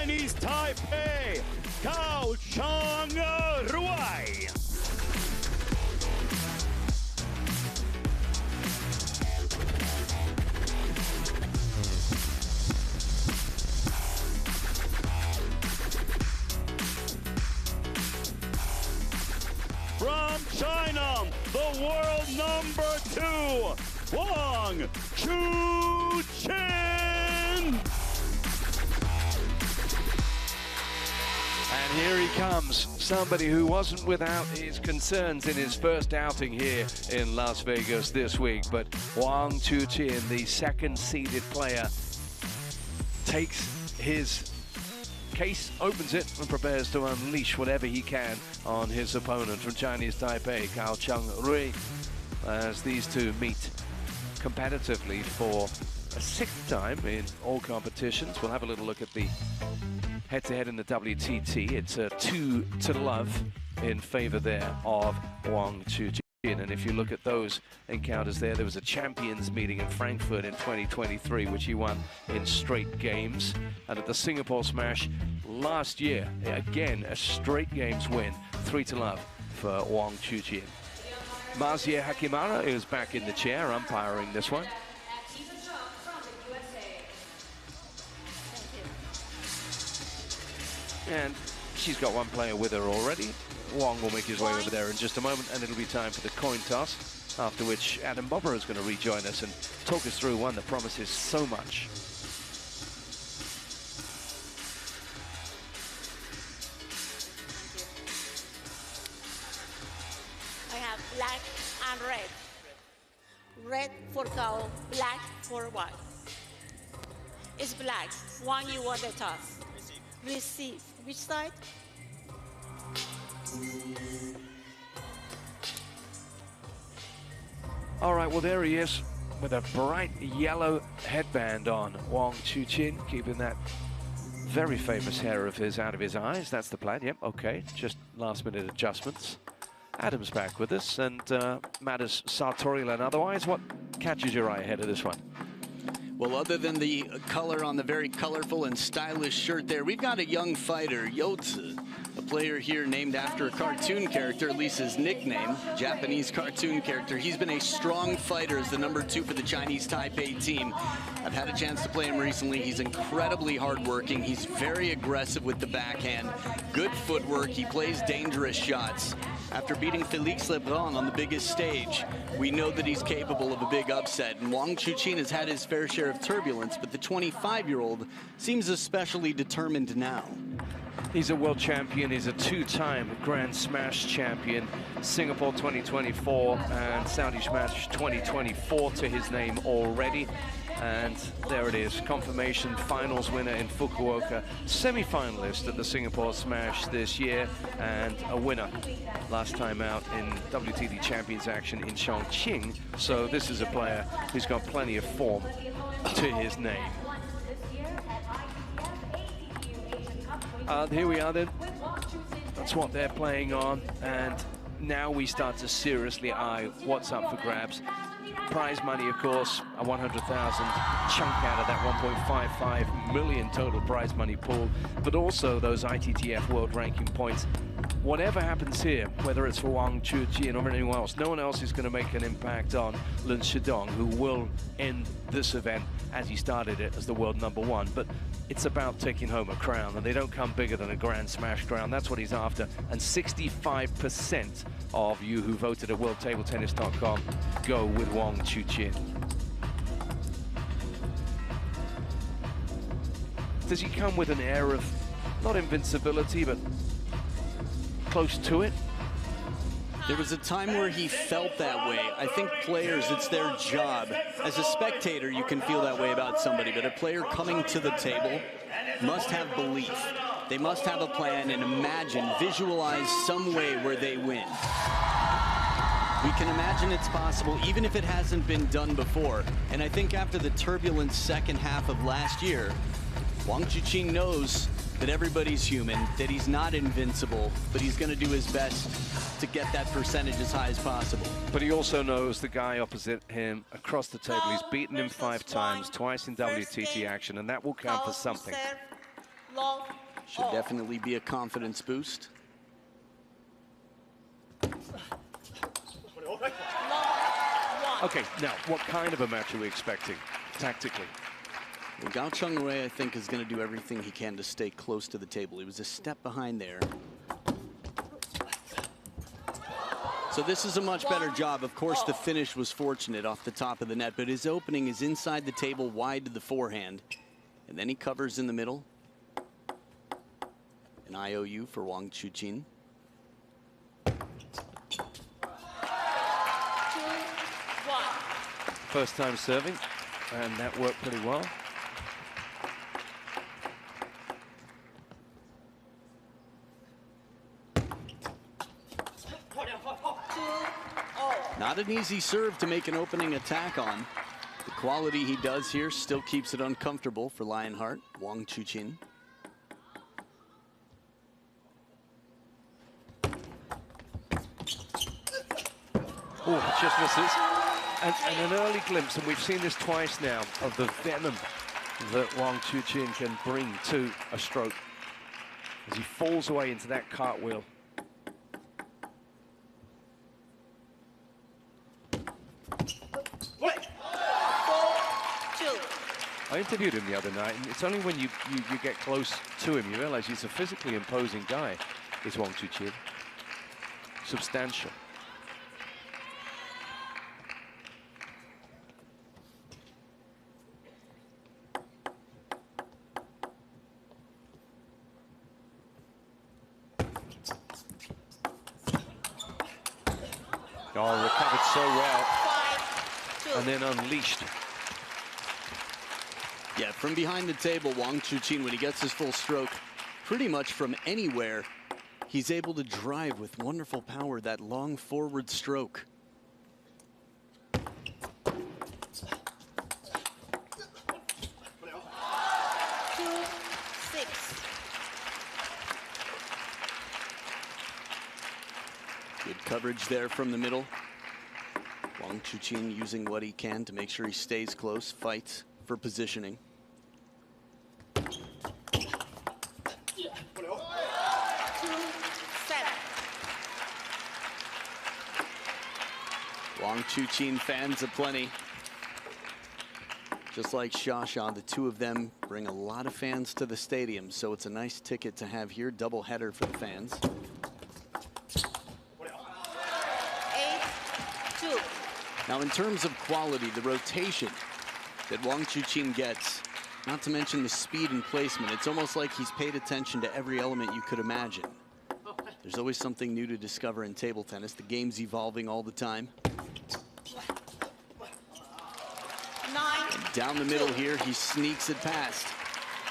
Chinese Taipei, KAO Cheng-Jui. From China, the world #2, WANG Chuqin. And here he comes, somebody who wasn't without his concerns in his first outing here in Las Vegas this week. But WANG Chuqin, the second-seeded player, takes his case, opens it, and prepares to unleash whatever he can on his opponent from Chinese Taipei, KAO Cheng-Jui, as these two meet competitively for a 6th time in all competitions. We'll have a little look at the head-to-head in the WTT. It's a 2-0 in favor there of WANG Chuqin. And if you look at those encounters there was a champions meeting in Frankfurt in 2023, which he won in straight games. And at the Singapore Smash last year, again, a straight games win, 3-0 for WANG Chuqin. Mazier Hakimara is back in the chair, umpiring this one. And she's got one player with her already. Wang will make his way over there in just a moment, and it'll be time for the coin toss, after which Adam Bobber is going to rejoin us and talk us through one that promises so much. I have black and red. Red for KAO, black for WANG. It's black. WANG, you won the toss. Receive. Which side? All right, well, there he is with a bright yellow headband on. WANG Chuqin, keeping that very famous hair of his out of his eyes. That's the plan. Yep, okay. Just last-minute adjustments. Adam's back with us, and matters sartorial and otherwise. What catches your eye ahead of this one? Well, other than the color on the very colorful and stylish shirt there, we've got a young fighter, Yotsu, a player here named after a cartoon character, at least his nickname, Japanese cartoon character. He's been a strong fighter as the #2 for the Chinese Taipei team. I've had a chance to play him recently. He's incredibly hardworking. He's very aggressive with the backhand, good footwork. He plays dangerous shots. After beating Felix Lebrun on the biggest stage, we know that he's capable of a big upset. And WANG Chuqin has had his fair share of turbulence, but the 25-year-old seems especially determined now. He's a world champion. He's a 2-time Grand Smash champion. Singapore 2024 and Saudi Smash 2024 to his name already. And there it is, confirmation finals winner in Fukuoka, semi-finalist at the Singapore Smash this year, and a winner last time out in WTT Champions action in Chongqing. So this is a player who's got plenty of form to his name. Here we are then. That's what they're playing on, and now we start to seriously eye what's up for grabs. Prize money, of course, a 100,000 chunk out of that 1.55 million total prize money pool, but also those ITTF world ranking points. Whatever happens here, whether it's for WANG Chuqin or anyone else, no one else is going to make an impact on Lin Shidong, who will end this event as he started it as the world #1. But it's about taking home a crown, and they don't come bigger than a Grand Smash crown. That's what he's after. And 65% of you who voted at worldtabletennis.com go with WANG Chuqin. Does he come with an air of, not invincibility, but close to it? There was a time where he felt that way. I think players, it's their job. As a spectator, you can feel that way about somebody, but a player coming to the table must have belief. They must have a plan and imagine, visualize some way where they win. We can imagine it's possible, even if it hasn't been done before. And I think after the turbulent second half of last year, WANG Chuqin knows that everybody's human, that he's not invincible, but he's going to do his best to get that percentage as high as possible. But he also knows the guy opposite him across the table. He's beaten him 5 times, twice in WTT action, and that will count for something. Long. Should definitely be a confidence boost. Long. 1. Okay, now, what kind of a match are we expecting, tactically? Well, Gao Cheng-Jui, I think, is going to do everything he can to stay close to the table. He was a step behind there. So this is a much better job. Of course, the finish was fortunate off the top of the net, but his opening is inside the table, wide to the forehand. And then he covers in the middle. An IOU for Wang Chuqin. 2, 1. First time serving, and that worked pretty well. Not an easy serve to make an opening attack on. The quality he does here still keeps it uncomfortable for Lionheart, Wang Chuqin. Oh, just misses. And an early glimpse, and we've seen this twice now, of the venom that Wang Chuqin can bring to a stroke as he falls away into that cartwheel. I interviewed him the other night, and it's only when you get close to him you realize he's a physically imposing guy, is Wang Chuqin. Substantial. Oh, recovered so well. 5, 2. And then unleashed. Yeah, from behind the table, Wang Chuqin, when he gets his full stroke, pretty much from anywhere, he's able to drive with wonderful power that long forward stroke. Good coverage there from the middle. Wang Chuqin using what he can to make sure he stays close, fights for positioning. Wang Chuqin fans aplenty. Just like Xia, the two of them bring a lot of fans to the stadium, so it's a nice ticket to have here. Double header for the fans. 8-2. Now, in terms of quality, the rotation that Wang Chuqin gets, not to mention the speed and placement, it's almost like he's paid attention to every element you could imagine. There's always something new to discover in table tennis. The game's evolving all the time. And down the middle here, he sneaks it past.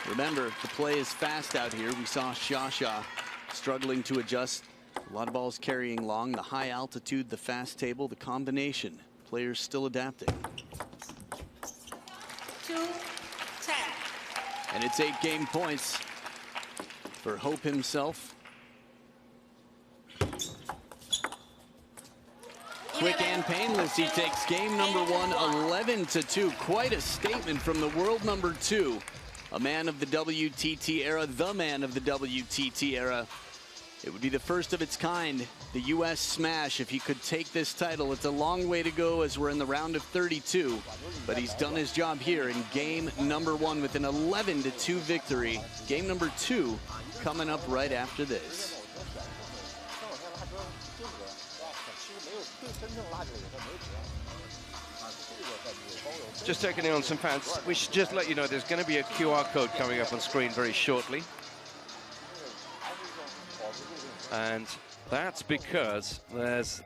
Remember, the play is fast out here. We saw Xia struggling to adjust. A lot of balls carrying long. The high altitude, the fast table, the combination. Players still adapting. 2-10. And it's 8 game points for Hope himself. Quick and painless, he takes game number 1, 11-2. Quite a statement from the world number 2. A man of the WTT era, the man of the WTT era. It would be the first of its kind, the US smash. If he could take this title, it's a long way to go as we're in the round of 32. But he's done his job here in game number 1 with an 11-2 victory. Game number 2 coming up right after this. Just checking in on some fans. We should just let you know there's going to be a QR code coming up on screen very shortly. And that's because there's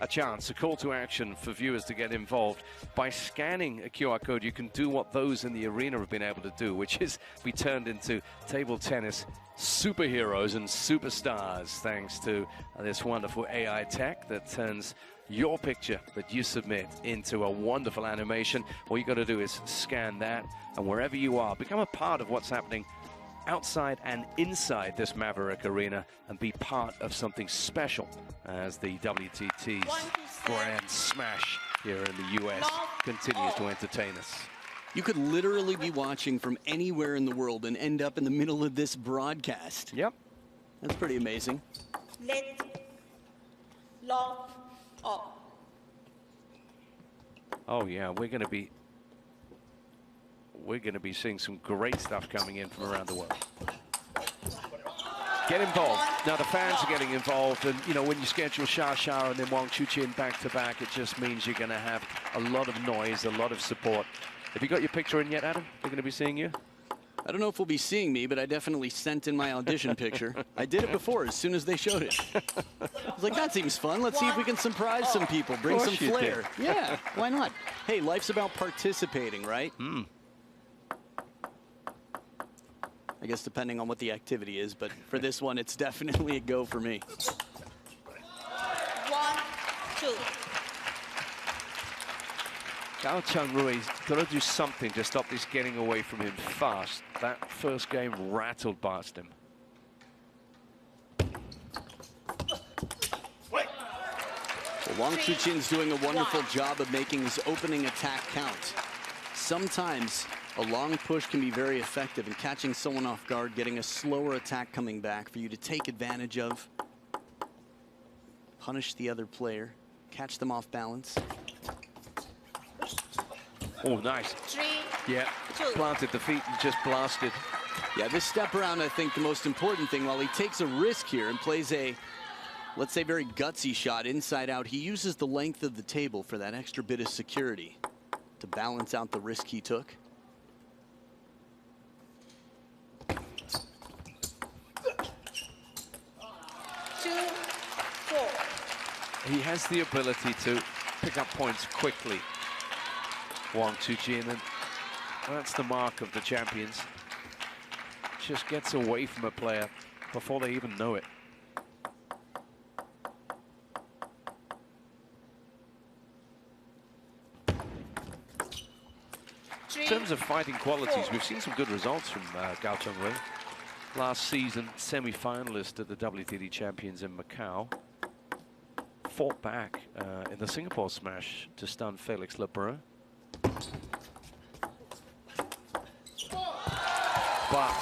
a chance, a call to action for viewers to get involved. By scanning a QR code, you can do what those in the arena have been able to do, which is be turned into table tennis superheroes and superstars, thanks to this wonderful AI tech that turns your picture that you submit into a wonderful animation. All you got to do is scan that, and wherever you are, become a part of what's happening outside and inside this Maverick arena and be part of something special as the WTT's Grand Smash here in the US continues to entertain us. You could literally be watching from anywhere in the world and end up in the middle of this broadcast. Yep. That's pretty amazing. Let, long, off. Oh yeah, we're going to be seeing some great stuff coming in from around the world. Get involved. Now the fans are getting involved, and you know, when you schedule Xia and then Wang Chuqin back to back, it just means you're going to have a lot of noise, a lot of support. Have you got your picture in yet, Adam? They're going to be seeing you? I don't know if we'll be seeing me, but I definitely sent in my audition picture. I did it before, as soon as they showed it. I was like, that seems fun. Let's see if we can surprise some people, bring some flair. Yeah, why not? Hey, life's about participating, right? I guess depending on what the activity is, but for this one, it's definitely a go for me. 1, 2. Gao Cheng-Jui's got to do something to stop this getting away from him fast. That first game rattled past him. Well, Wang Chuqin's doing a wonderful job of making his opening attack count. Sometimes a long push can be very effective in catching someone off guard, getting a slower attack coming back for you to take advantage of, punish the other player, catch them off balance. Oh, nice. 3, Yeah, 2. planted the feet and just blasted. Yeah, this step around, I think the most important thing, while he takes a risk here and plays a, let's say, very gutsy shot inside out, he uses the length of the table for that extra bit of security to balance out the risk he took. He has the ability to pick up points quickly, Wang Chuqin, and that's the mark of the champions. Just gets away from a player before they even know it. In terms of fighting qualities, we've seen some good results from Gao Cheng-Jui. Last season, semi-finalist at the WTD Champions in Macau. Fought back in the Singapore smash to stun Felix Lebrun. But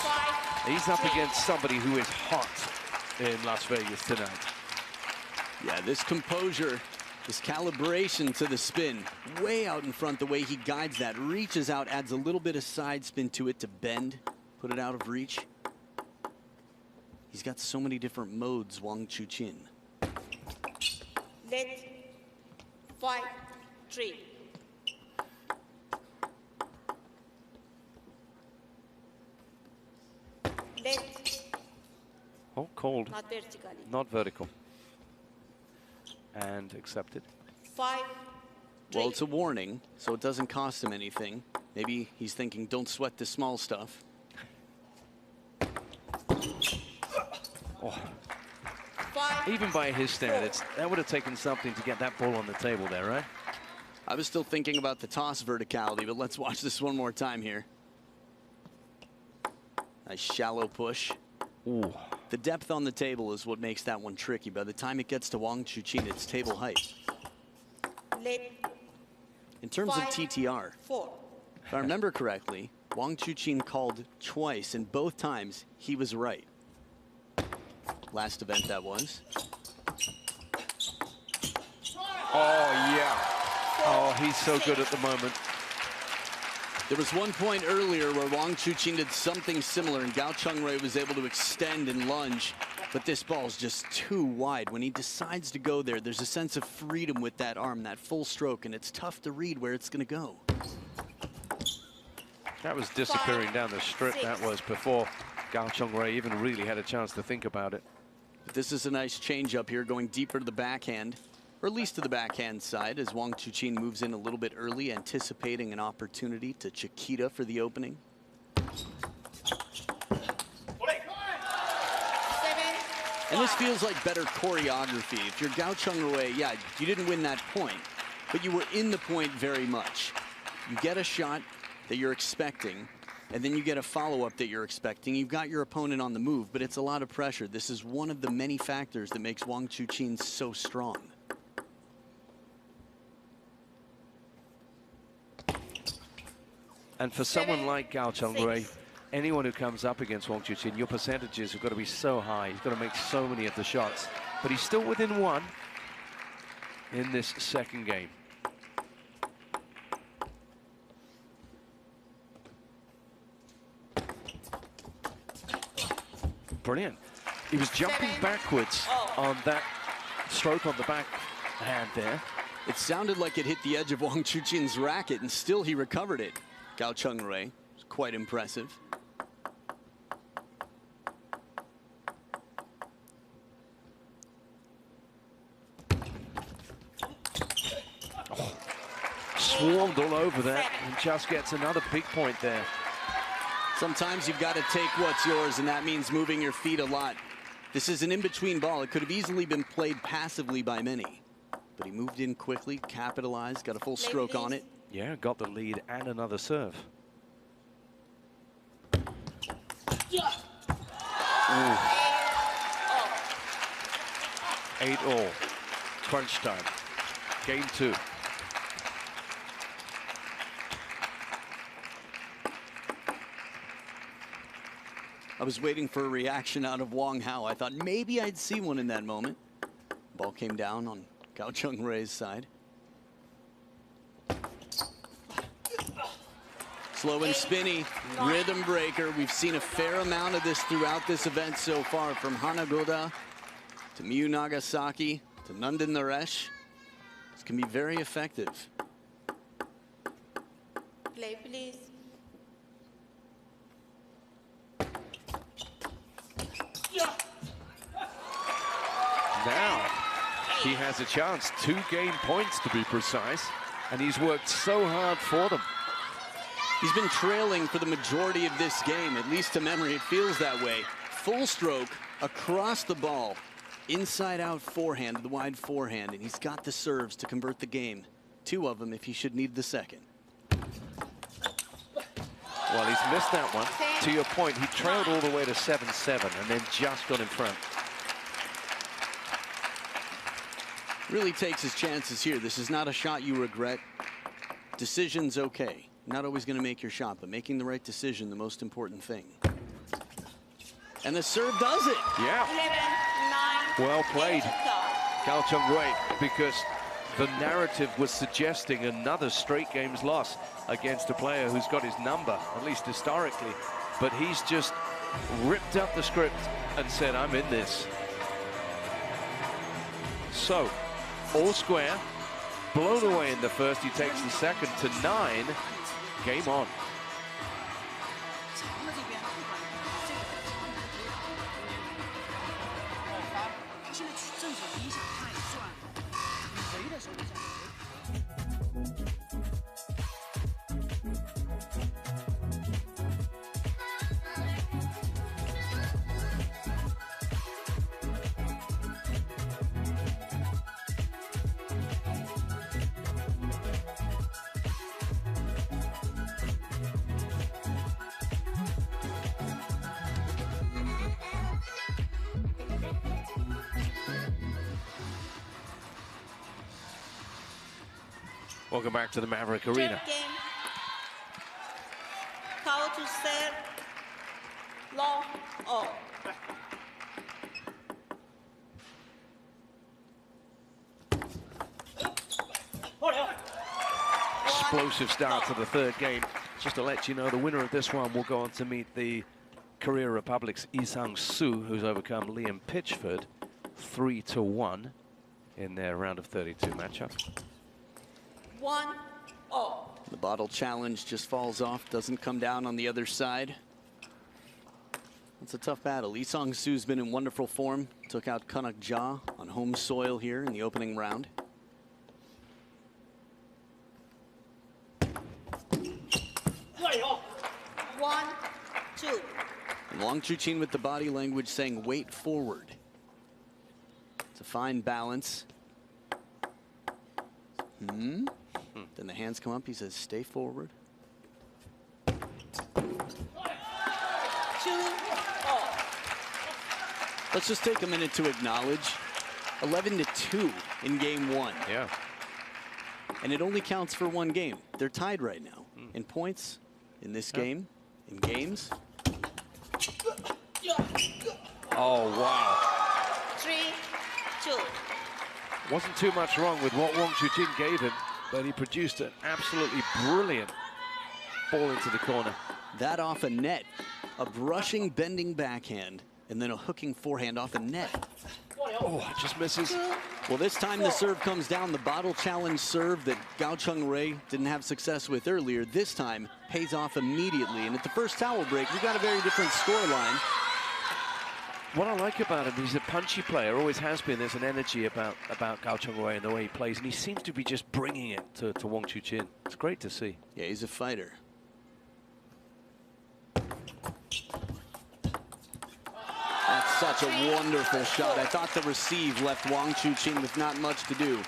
he's up against somebody who is hot in Las Vegas tonight. Yeah, this composure, this calibration to the spin, way out in front, the way he guides that, reaches out, adds a little bit of side spin to it to bend, put it out of reach. He's got so many different modes, Wang Chuqin. Let, 5, 3. Let, Oh, cold. not vertically. Not vertical. And accepted. 5, 3. Well, it's a warning, so it doesn't cost him anything. Maybe he's thinking, don't sweat the small stuff. Oh. 5, Even by his standards, that would have taken something to get that ball on the table there, right? I was still thinking about the toss verticality, but let's watch this one more time here. Nice shallow push. Ooh. The depth on the table is what makes that one tricky. By the time it gets to Wang Chuqin, it's table height. let, In terms of 5, TTR, 4. if I remember correctly, Wang Chuqin called twice, and both times he was right. Last event that was. Oh, yeah. Oh, he's so good at the moment. There was one point earlier where Wang Chuqin did something similar, and Gao Cheng-Jui was able to extend and lunge, but this ball's just too wide. When he decides to go there, there's a sense of freedom with that arm, that full stroke, and it's tough to read where it's going to go. That was disappearing down the strip. That was before Gao Cheng-Jui even really had a chance to think about it. But this is a nice change up here, going deeper to the backhand, or at least to the backhand side, as Wang Chuqin moves in a little bit early, anticipating an opportunity to Chiquita for the opening. 7, And this feels like better choreography. If you're Gao Cheng-Jui, yeah, you didn't win that point, but you were in the point very much. You get a shot that you're expecting, and then you get a follow-up that you're expecting. You've got your opponent on the move, but it's a lot of pressure. This is one of the many factors that makes Wang Chuqin so strong. And for someone like KAO Cheng-Jui, anyone who comes up against Wang Chuqin, your percentages have got to be so high. He's got to make so many of the shots. But he's still within one in this second game. Brilliant. He was jumping backwards on that stroke on the back hand there. It sounded like it hit the edge of Wang Chuqin's racket, and still he recovered it. KAO Cheng-Jui was quite impressive. Swarmed all over that and just gets another big point there. Sometimes you've got to take what's yours, and that means moving your feet a lot. This is an in-between ball. It could have easily been played passively by many. But he moved in quickly, capitalized, got a full stroke on it. Yeah, got the lead and another serve. Yeah. 8-all. Crunch time. Game 2. I was waiting for a reaction out of Wang Hao. I thought maybe I'd see one in that moment. Ball came down on KAO Cheng-Jui's side. Slow and spinny, rhythm breaker. We've seen a fair amount of this throughout this event so far, from Hanagoda to Miyu Nagasaki to Nandan Naresh. This can be very effective. Play, please. Now he has a chance, 2 game points to be precise, and he's worked so hard for them. He's been trailing for the majority of this game, at least to memory it feels that way. Full stroke across the ball, inside out forehand, the wide forehand, and he's got the serves to convert the game. 2 of them if he should need the second. Well, he's missed that one. To your point, he trailed all the way to 7-7 and then just got in front. Really takes his chances here. This is not a shot you regret. Decision's okay. Not always going to make your shot, but making the right decision, the most important thing. And the serve does it. Yeah. 11-9. Well played, KAO Cheng-Jui, because the narrative was suggesting another straight games loss against a player who's got his number, at least historically. But he's just ripped up the script and said, I'm in this. So, all square, blown away in the first. He takes the second to 9. Game on. Welcome back to the Maverick Arena. Game. KAO to serve. Long. Oh. Explosive start to the third game. Just to let you know, the winner of this one will go on to meet the Korea Republic's Lee Sang-soo, who's overcome Liam Pitchford 3-1 in their round of 32 matchup. 1-0. The bottle challenge just falls off, doesn't come down on the other side. It's a tough battle. Lee Sang-soo's been in wonderful form. Took out Kanak Ja on home soil here in the opening round. One, two. And Wang Chuqin with the body language saying, wait forward. It's a fine balance. Then the hands come up. He says, stay forward. 2-0. Let's just take a minute to acknowledge 11-2 in game 1. Yeah. And it only counts for one game. They're tied right now. In points, in this game, in games. Oh, wow. 3-2. Wasn't too much wrong with what Wang Chuqin gave him, but he produced an absolutely brilliant ball into the corner. That off a net, a brushing, bending backhand, and then a hooking forehand off a net. Oh, just misses. Well, this time the serve comes down. The bottle challenge serve that Gao Cheng-Jui didn't have success with earlier, this time pays off immediately. And at the first towel break, we got a very different scoreline. What I like about him, he's a punchy player, always has been. There's an energy about Gao Cheng-Jui and the way he plays, and he seems to be just bringing it to Wang Chuqin. It's great to see. Yeah, he's a fighter. That's such a wonderful shot. I thought the receive left Wang Chuqin with not much to do.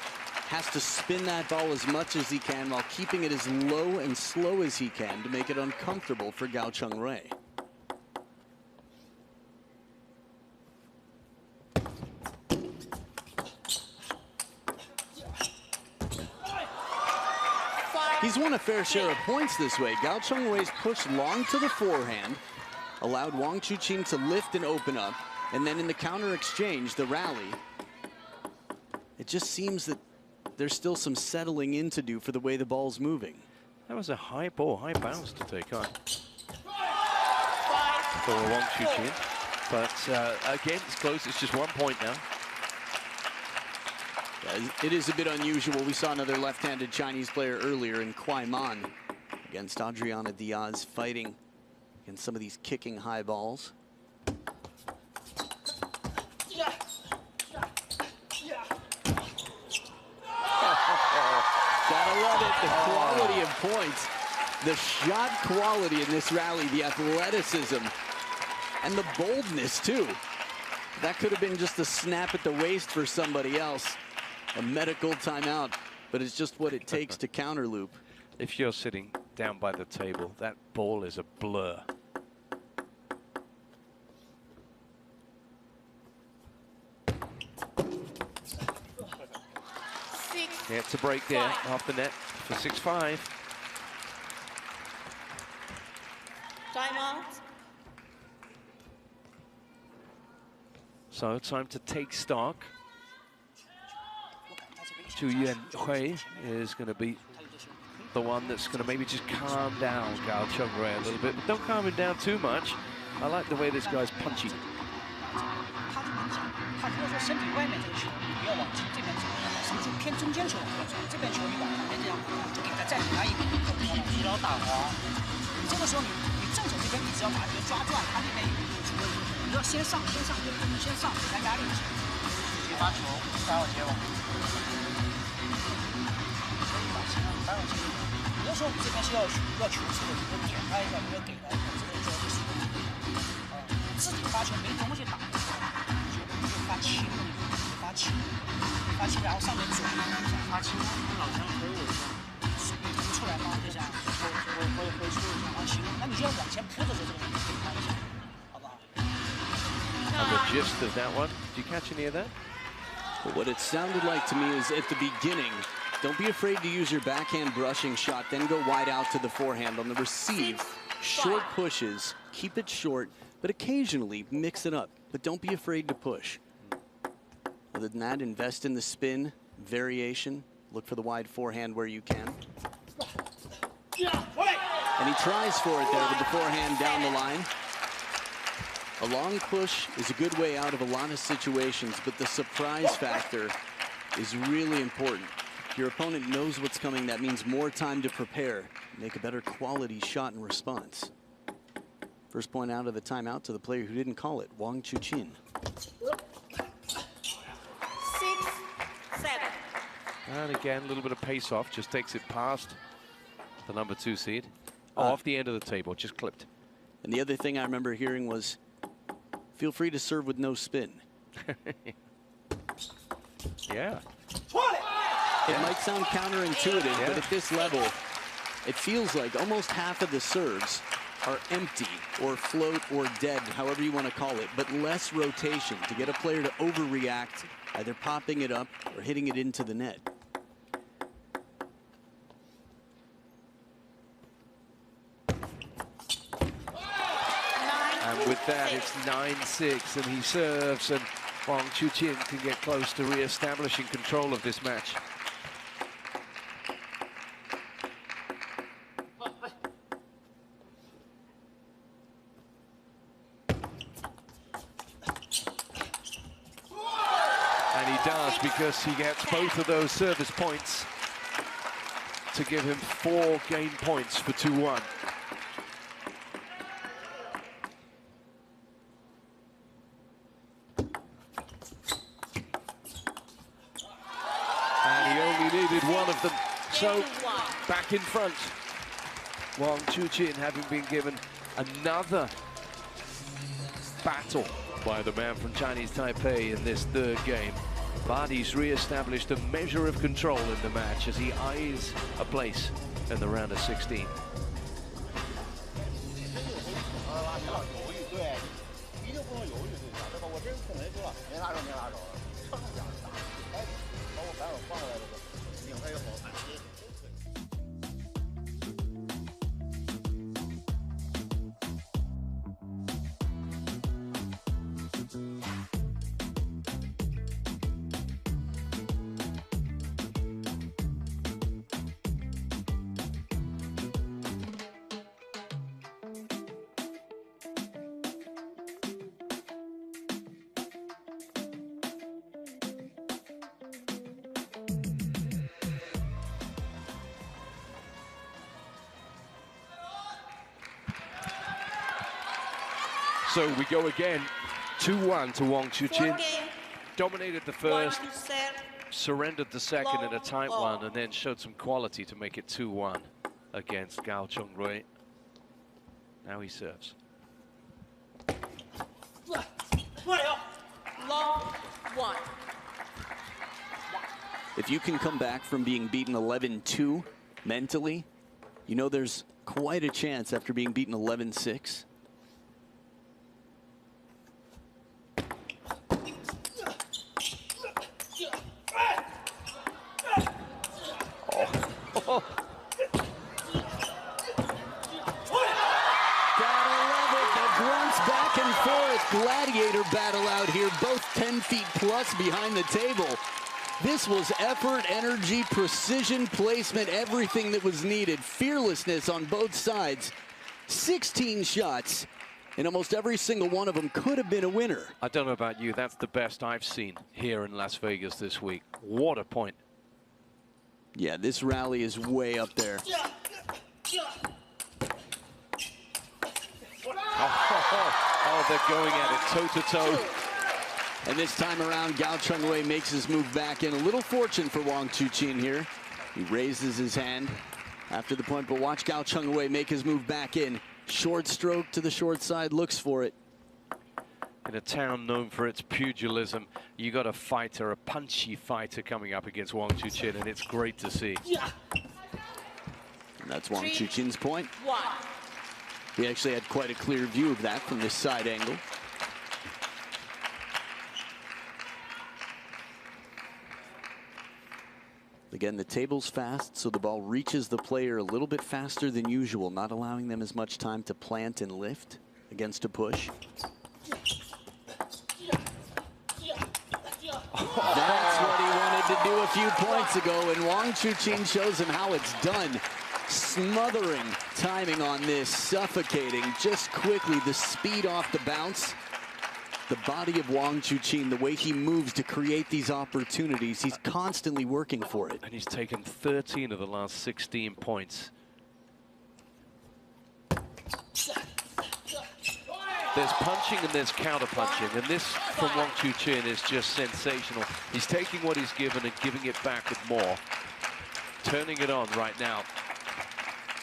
Has to spin that ball as much as he can while keeping it as low and slow as he can to make it uncomfortable for Gao Cheng-Jui. He's won a fair share of points this way. Gao Cheng-Jui's push long to the forehand allowed Wang Chuqin to lift and open up, and then in the counter exchange, the rally, it just seems that there's still some settling in to do for the way the ball's moving. That was a high ball, high bounce to take on for Wang Chuqin. But again, it's close. It's just 1 point now. It is a bit unusual. We saw another left-handed Chinese player earlier in Kuai Man against Adriana Diaz fighting against some of these kicking high balls. Gotta love it, the quality of points, the shot quality in this rally, the athleticism, and the boldness too. That could have been just a snap at the waist for somebody else, a medical timeout, but it's just what it takes to counter loop. If you're sitting down by the table, that ball is a blur. Yeah, it's a break there off the net for 6-5. Timeout. So time to take stock. Chu Hui is going to be the one that's going to maybe just calm down Gao Cheng-Jui a little bit, but don't calm him down too much. I like the way this guy's punchy. And the gist of that one, did you catch any of that? But what it sounded like to me is at the beginning, don't be afraid to use your backhand brushing shot, then go wide out to the forehand. On the receive, short pushes, keep it short, but occasionally mix it up. But don't be afraid to push. Other than that, invest in the spin, variation, look for the wide forehand where you can. And he tries for it there with the forehand down the line. A long push is a good way out of a lot of situations, but the surprise factor is really important. If your opponent knows what's coming, that means more time to prepare, make a better quality shot and response. First point out of the timeout to the player who didn't call it, Wang Chuqin. 6-7. And again, a little bit of pace off, just takes it past the number 2 seed. Off the end of the table, just clipped. And the other thing I remember hearing was, feel free to serve with no spin. Yeah. It might sound counterintuitive, but at this level, it feels like almost half of the serves are empty or float or dead, however you want to call it, but less rotation to get a player to overreact, either popping it up or hitting it into the net. With that, it's 9-6, and he serves, and Wang Chuqin can get close to re-establishing control of this match. And he does, because he gets both of those service points to give him 4 game points for 2-1. And he only needed one of them. So back in front. Wang Chuqin having been given another battle by the man from Chinese Taipei in this 3rd game. But he's re-established a measure of control in the match as he eyes a place in the round of 16. So we go again, 2-1 to Wang Chuqin. Dominated the first, surrendered the second in a tight one, and then showed some quality to make it 2-1 against KAO Cheng-Jui. Now he serves. Long 1. If you can come back from being beaten 11-2 mentally, you know there's quite a chance after being beaten 11-6. Gladiator battle out here, both 10 feet plus behind the table. This was effort, energy, precision, placement, everything that was needed. Fearlessness on both sides. 16 shots, and almost every single one of them could have been a winner. I don't know about you, that's the best I've seen here in Las Vegas this week. What a point. Yeah, this rally is way up there. Oh, they're going at it toe-to-toe. And this time around, KAO Cheng-Jui makes his move back in. A little fortune for Wang Chuqin here. He raises his hand after the point, but watch KAO Cheng-Jui make his move back in. Short stroke to the short side, looks for it. In a town known for its pugilism, you got a fighter, a punchy fighter coming up against Wang Chuqin, and it's great to see. And that's Wang Chuqin's point. 1. We actually had quite a clear view of that from this side angle. Again, the table's fast, so the ball reaches the player a little bit faster than usual, not allowing them as much time to plant and lift against a push. That's what he wanted to do a few points ago, and Wang Chuqin shows him how it's done. Smothering timing on this, suffocating just quickly, the speed off the bounce. The body of Wang Chuqin, the way he moves to create these opportunities, he's constantly working for it. And he's taken 13 of the last 16 points. There's punching and there's counter-punching, and this from Wang Chuqin is just sensational. He's taking what he's given and giving it back with more. Turning it on right now.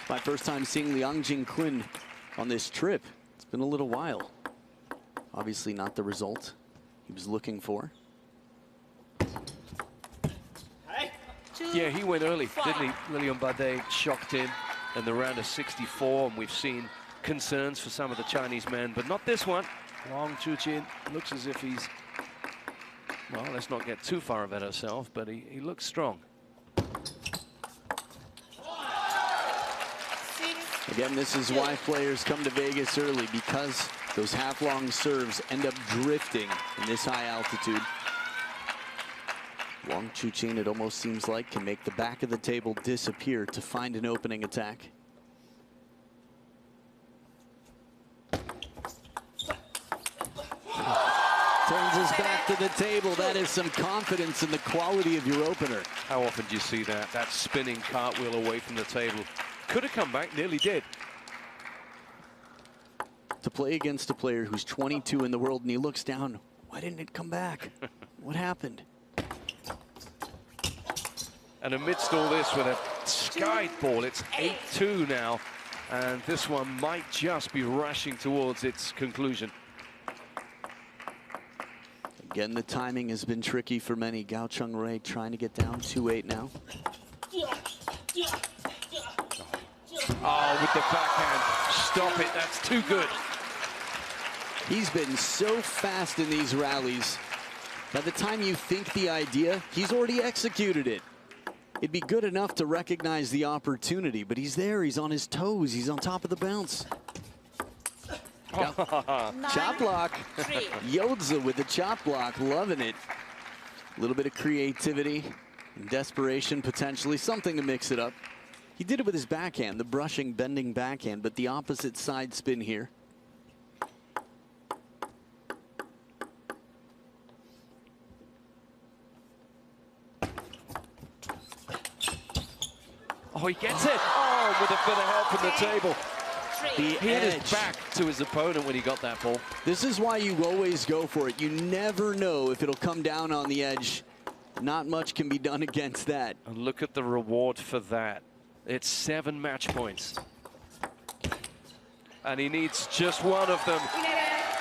My first time seeing Liang Jingquin on this trip. It's been a little while. Obviously not the result he was looking for. Yeah, he went early, didn't he? Lilian Bade shocked him in the round of 64, and we've seen concerns for some of the Chinese men, but not this one. Wang Chuqin looks as if he's, well, let's not get too far ahead of ourselves, but he looks strong. Again, this is why players come to Vegas early, because Those half-long serves end up drifting in this high altitude. Wang Chuqin, it almost seems like, can make the back of the table disappear to find an opening attack. Turns his back to the table. That is some confidence in the quality of your opener. How often do you see that? That spinning cartwheel away from the table. Could have come back, nearly did. To play against a player who's 22 in the world and he looks down, why didn't it come back? What happened? And amidst all this, with a skied ball, it's 8-2 now. And this one might just be rushing towards its conclusion. Again, the timing has been tricky for many. Gao Cheng-Jui trying to get down 2-8 now. Oh, with the backhand. Stop it, that's too good. He's been so fast in these rallies. By the time you think the idea, he's already executed it. It'd be good enough to recognize the opportunity, but he's there, he's on his toes, he's on top of the bounce. Chop block. Yodza with the chop block, loving it. A little bit of creativity and desperation, potentially, something to mix it up. He did it with his backhand, the brushing, bending backhand, but the opposite side spin here. Oh, he gets it. Oh, with a bit of help from the table. He had his back to his opponent when he got that ball. This is why you always go for it. You never know if it'll come down on the edge. Not much can be done against that. And look at the reward for that. It's 7 match points. And he needs just one of them.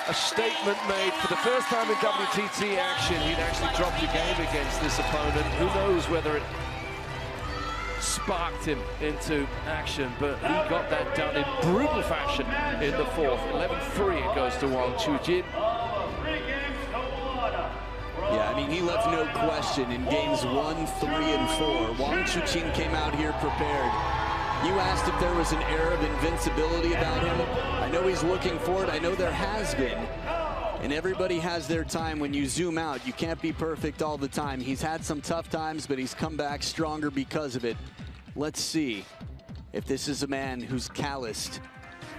A statement made for the first time in WTT action. He'd actually dropped a game against this opponent. Who knows whether it sparked him into action, but he got that done in brutal fashion in the fourth. 11-3 it goes to Wang Chuqin. Yeah, I mean, he left no question in games 1, 3, and 4. Wang Chuqin came out here prepared. You asked if there was an air of invincibility about him. I know he's looking for it. I know there has been. And everybody has their time. When you zoom out, you can't be perfect all the time. He's had some tough times, but he's come back stronger because of it. Let's see if this is a man who's calloused.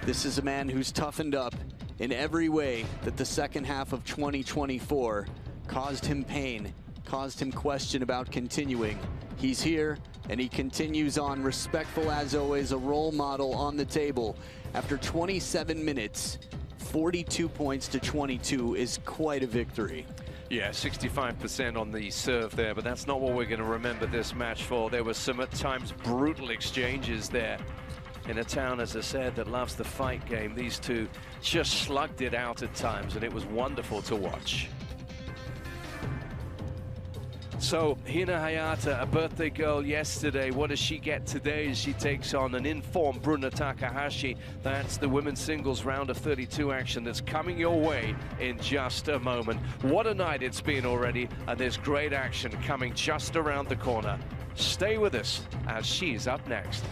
This is a man who's toughened up in every way that the second half of 2024 caused him pain, caused him question about continuing. He's here, and he continues on, respectful as always, a role model on the table. After 27 minutes, 42 points to 22 is quite a victory. Yeah, 65% on the serve there, but that's not what we're going to remember this match for. There were some, at times, brutal exchanges there. In a town, as I said, that loves the fight game, these two just slugged it out at times, and it was wonderful to watch. So, Hina Hayata, a birthday girl yesterday. What does she get today as she takes on an informed Bruna Takahashi? That's the women's singles round of 32 action that's coming your way in just a moment. What a night it's been already, and there's great action coming just around the corner. Stay with us as she's up next.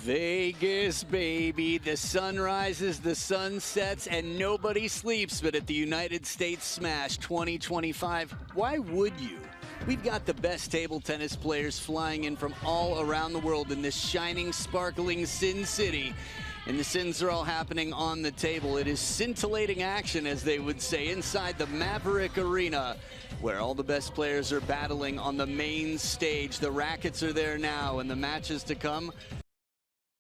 Vegas, baby. The sun rises, the sun sets, and nobody sleeps. But at the United States Smash 2025, why would you? We've got the best table tennis players flying in from all around the world in this shining, sparkling Sin City. And the sins are all happening on the table. It is scintillating action, as they would say, inside the Maverick Arena, where all the best players are battling on the main stage. The rackets are there now, and the matches to come